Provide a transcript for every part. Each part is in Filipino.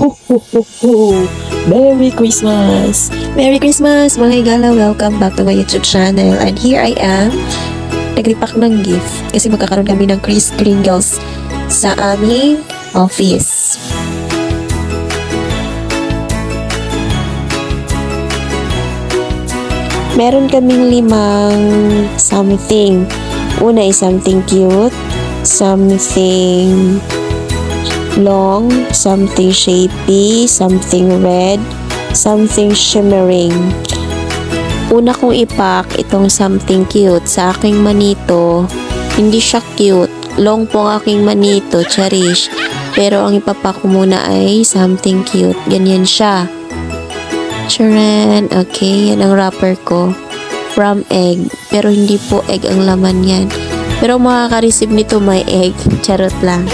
Ho, ho, ho, ho. Merry Christmas! Merry Christmas, mga higala! Welcome back to my YouTube channel. And here I am, nag-repack ng gift kasi magkakaroon kami ng Kris Kringles sa aming office. Meron kaming 5 something. Una is something cute, something long, something shapy, something red, something shimmering. Una kong ipack itong something cute sa aking manito. Hindi siya cute. Long po ang aking manito, cherish. Pero ang ipapack ko muna ay something cute. Ganyan siya. Charan. Okay, yan ang wrapper ko. From egg. Pero hindi po egg ang laman yan. Pero makaka-receive nito may egg. Charot lang.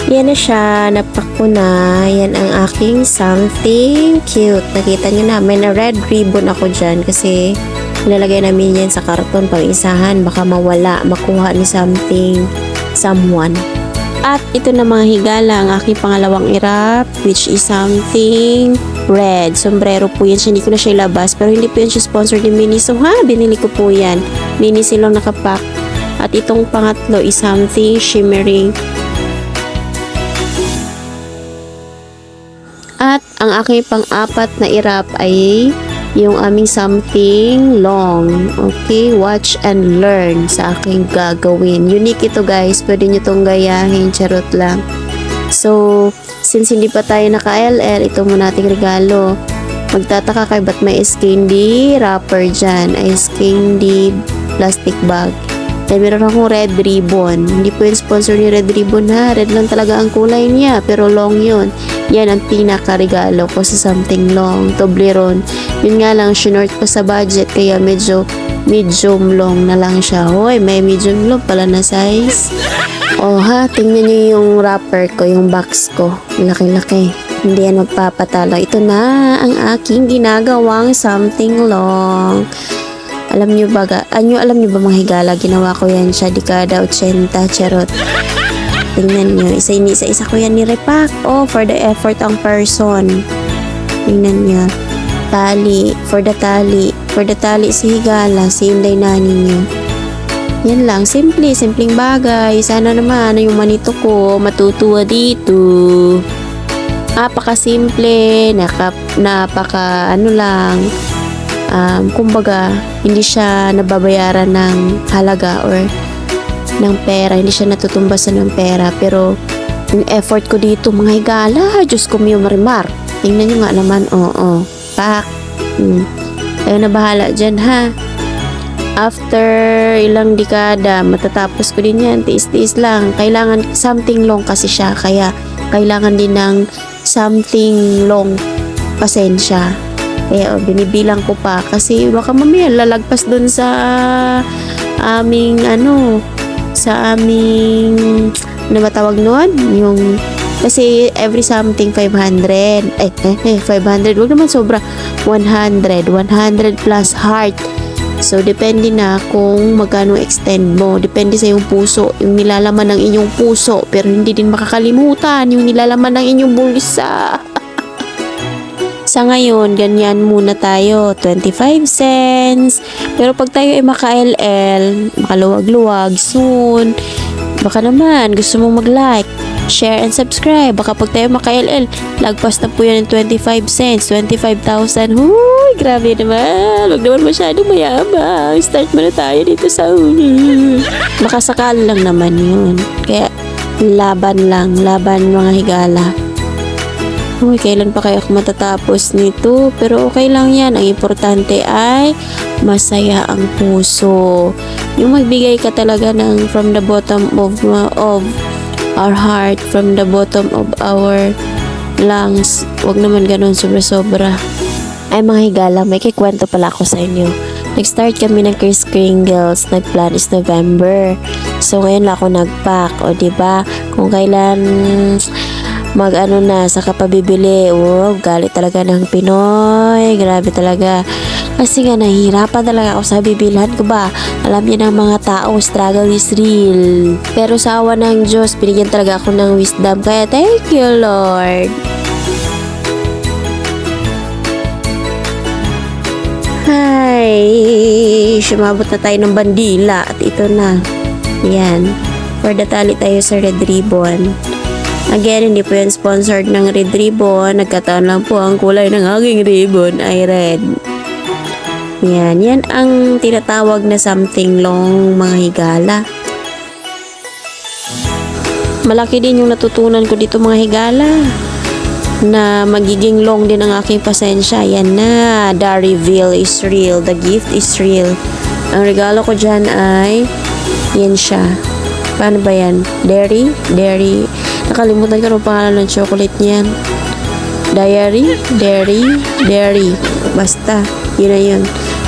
Yan na siya, napak ko na. Yan ang aking something cute. Nakita nyo na, may na red ribbon ako dyan kasi nilalagay namin yan sa karton pang isahan. Baka mawala, makuha ni someone. At ito na mga higala, ang aking pangalawang irap, which is something red. Sombrero po yan siya, hindi ko na siya ilabas. Pero hindi po yan siya sponsored ni Miniso. Ha, binili ko po yan. Mini silang nakapak. At itong pangatlo is something shimmering. At ang aking pang-apat na irap ay yung aming something long. Okay, watch and learn sa aking gagawin. Unique ito guys, pwede nyo itong gayahin, charot lang. So, since hindi pa tayo naka-LL, ito muna ating regalo. Magtataka kayo ba't may ice candy wrapper dyan, ice candy plastic bag. Then, meron akong red ribbon. Hindi po yung sponsor ni red ribbon ha. Red lang talaga ang kulay niya. Pero long yun. Yan ang pinaka-regalo ko sa something long. Toblerone. Yun nga lang, sinort ko sa budget. Kaya medyo medium long na lang siya. Hoy, may medium long pala na size. Oh ha, tingnan nyo yung wrapper ko, yung box ko. Laki-laki. Hindi yan magpapatalo. Ito na ang aking ginagawang something long. Alam nyo ba mga higala, ginawa ko yan siya dekada 80, charot. Tingnan nyo, isa ko yan ni-repack. Oh, for the effort ang person. Tingnan nyo. Tali, for the tali si higala, si Inday nani nyo. Yan lang, simpleng bagay. Sana naman yung manito ko matutuwa dito. Napaka-simple, napaka ano lang. Kumbaga, hindi siya nababayaran ng halaga or ng pera, hindi siya natutumbasan ng pera, pero yung effort ko dito mga higala, Diyos ko miyo marimar, tingnan nyo nga naman, pak, kayo na bahala dyan ha. After ilang dekada, matatapos ko din yan, tiis-tiis lang, kailangan something long kasi siya, kaya kailangan din ng something long pasensya. Kaya binibilang ko pa kasi baka mamaya lalagpas dun sa aming ano ba tawag nun? Yung kasi every something 500 500, wag naman sobra, 100 plus heart. So depende na kung magkano extend mo, depende sa iyong puso, yung nilalaman ng inyong puso, pero hindi din makakalimutan yung nilalaman ng inyong bulsa. Sa ngayon, ganyan muna tayo, 25 cents. Pero pag tayo ay maka-LL, makaluwag-luwag soon, baka naman gusto mong mag-like, share and subscribe. Baka pag tayo maka-LL, lagpas na po yan ng 25 cents, 25,000. Huy, grabe naman. Wag naman masyadong mayabang. Start muna tayo dito sa uli. Makasakal lang naman yun. Kaya, laban mga higala. Uy, kailan pa kaya ako matatapos nito? Pero okay lang yan. Ang importante ay masaya ang puso. Yung magbigay ka talaga ng from the bottom of our heart, from the bottom of our lungs. Huwag naman ganun sobra-sobra. Ay mga higala, may kikwento pala ako sa inyo. Nag-start kami ng Kris Kringles. Nag-plan is November. So ngayon lang ako nag-pack. O diba? Kung kailan sa kapabibili. Wow, galit talaga ng Pinoy. Grabe talaga. Kasi nga nahihirapan talaga ako sa bibilhan ko ba. Alam niya ng mga tao, struggle is real. Pero sa awa ng Diyos, binigyan talaga ako ng wisdom. Kaya thank you, Lord. Hi! Sumabot na tayo ng bandila at ito na. Yan. For the tali tayo sa Red Ribbon. Again, hindi po yan sponsored ng Red Ribbon. Nagkataon lang po ang kulay ng aking ribbon ay red. Yan. Yan ang tinatawag na something long, mga higala. Malaki din yung natutunan ko dito, mga higala. Na magiging long din ang aking pasensya. Yan na. The reveal is real. The gift is real. Ang regalo ko dyan ay yan siya. Paano ba yan? Dairy? Nakalimutan ko ng pangalan ng chocolate niyan. Dairy. Basta. Yun na yun.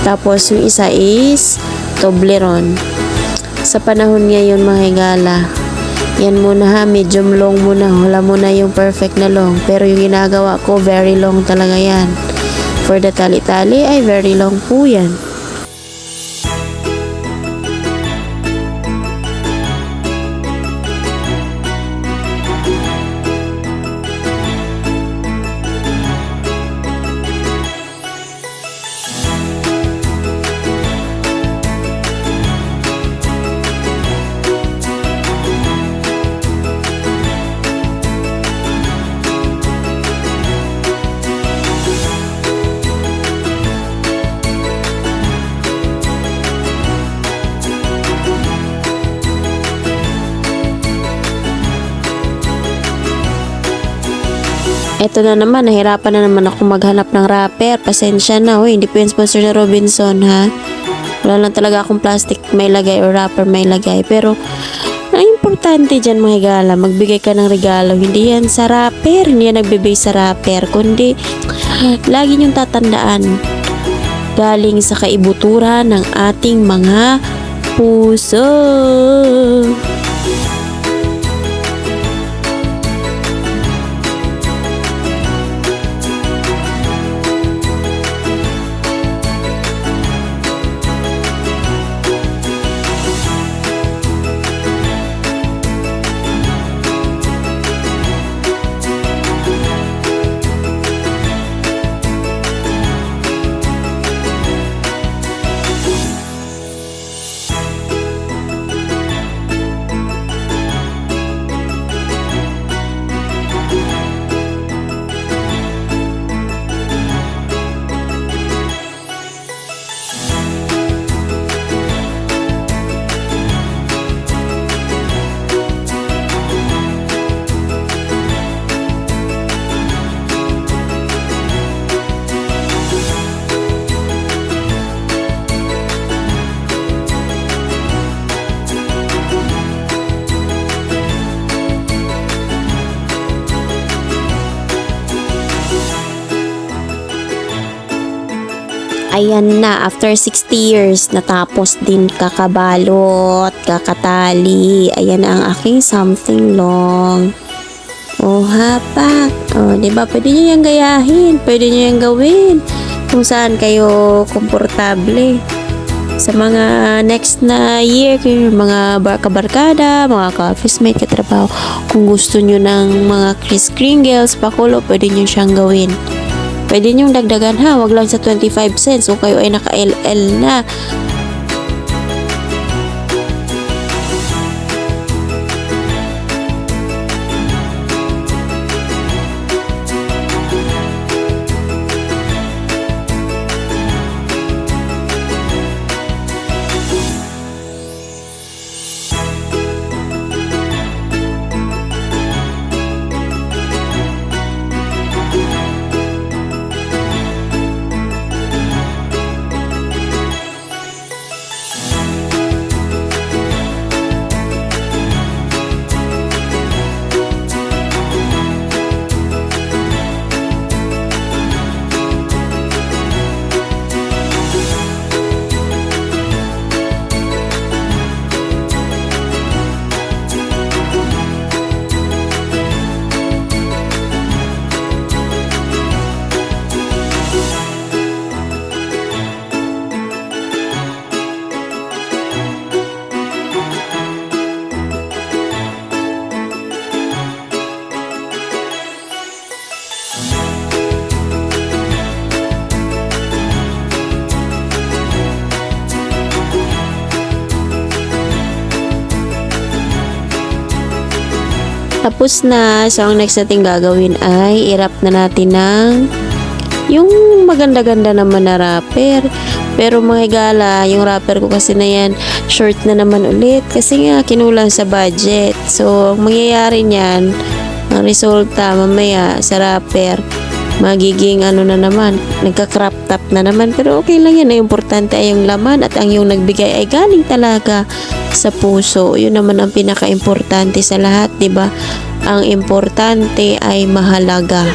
Tapos yung isa is Toblerone. Sa panahon ngayon, mga higala, yan muna ha, medium long muna. Wala muna yung perfect na long. Pero yung ginagawa ko, very long talaga yan. For the tali-tali ay very long po yan. Eto na naman, nahirapan na naman ako maghanap ng wrapper. Pasensya na, hindi po yung sponsor na Robinson, ha. Wala lang talaga akong plastic may lagay or wrapper may lagay. Pero, ang importante dyan, mga higala, magbigay ka ng regalo. Hindi yan sa wrapper, hindi yan nagbibigay sa wrapper, kundi lagi niyong tatandaan. Galing sa kaibuturan ng ating mga puso. Ayan na, after 60 years, natapos din kakabalot, kakatali. Ayan ang aking something long. Oh, hapak. Oh, diba? Pwede nyo yung gayahin. Pwede nyo yung gawin. Kung saan kayo komportable. Sa mga next na year, mga kabarkada, mga ka-office mate, katrabaho, kung gusto nyo ng mga Kris Kringles, pakulo, pwede nyo siyang gawin. Pwede nyong dagdagan ha, wag lang sa 25 cents o kayo ay naka-LL na. Tapos na. So, ang next natin gagawin ay i-wrap na natin ng yung maganda-ganda naman na wrapper. Pero mga higala, yung wrapper ko kasi na yan, short na naman ulit. Kasi nga, kinulang sa budget. So, ang mangyayari niyan, ang resulta mamaya sa wrapper, magiging ano na naman, nagka-crop top na naman. Pero okay lang yan. Ang importante ay yung laman at ang yung nagbigay ay galing talaga sa puso. Yun naman ang pinaka-importante sa lahat, 'di ba? Ang importante ay mahalaga.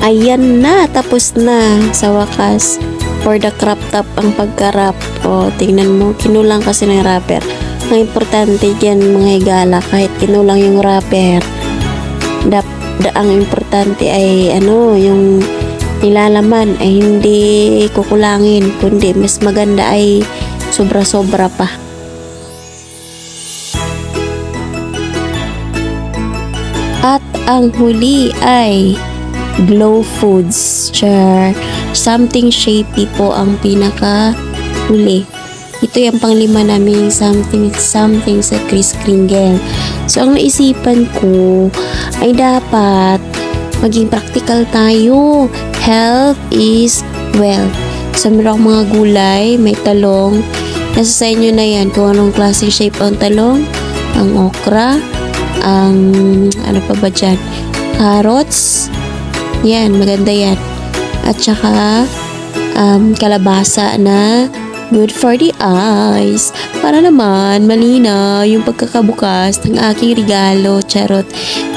Ayan na, tapos na sa wakas. For the crop top ang pagka-wrap. O, tingnan mo, kinulang kasi ng wrapper. Ang importante dyan mga higala, kahit kinulang yung wrapper, ang importante ay yung nilalaman ay hindi kukulangin, kundi mas maganda ay sobra-sobra pa. At ang huli ay Glow Foods. Something shapy po ang pinaka huli. Ito yung panglima namin something sa Kris Kringle. So, ang naisipan ko ay dapat maging practical tayo. Health is wealth. So, meron mga gulay, may talong. Nasa sa inyo na yan kung anong klaseng shape ang talong. Ang okra, ang ano pa ba dyan? Carrots. Yan, maganda yan. At saka, kalabasa na good for the eyes. Para naman, malinaw yung pagkakabukas ng aking regalo. Charot.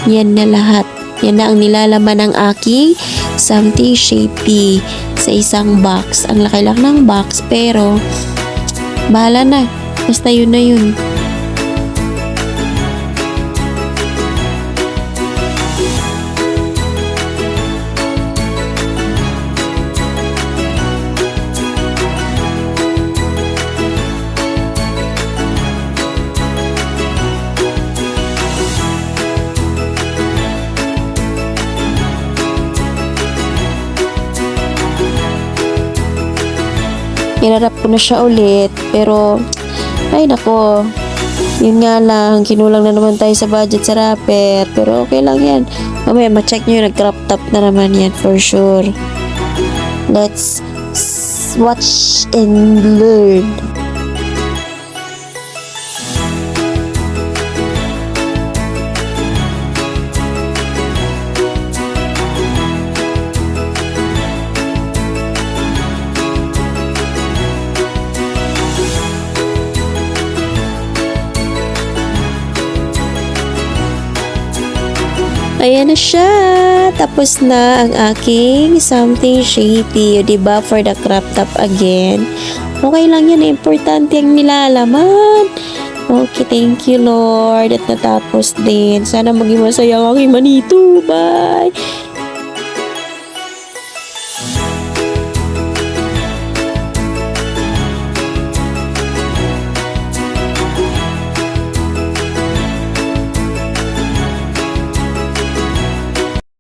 Yan na lahat. Yan na ang nilalaman ng aking something shapy sa isang box. Ang laki lang ng box, pero bahala na. Basta yun na yun. Inarap ko na siya ulit, pero ay nako, yun nga lang, kinulang na naman tayo sa budget sa wrapper, pero okay lang yan. Mamaya ma-check nyo, nag-crop top na naman yan for sure. Let's watch and learn. Ayan na siya. Tapos na ang aking something shapy. O, diba? For the crop top again. Okay lang yan. Importante ang nilalaman. Okay, thank you Lord. At natapos din. Sana maging masaya ang aking manito. Bye!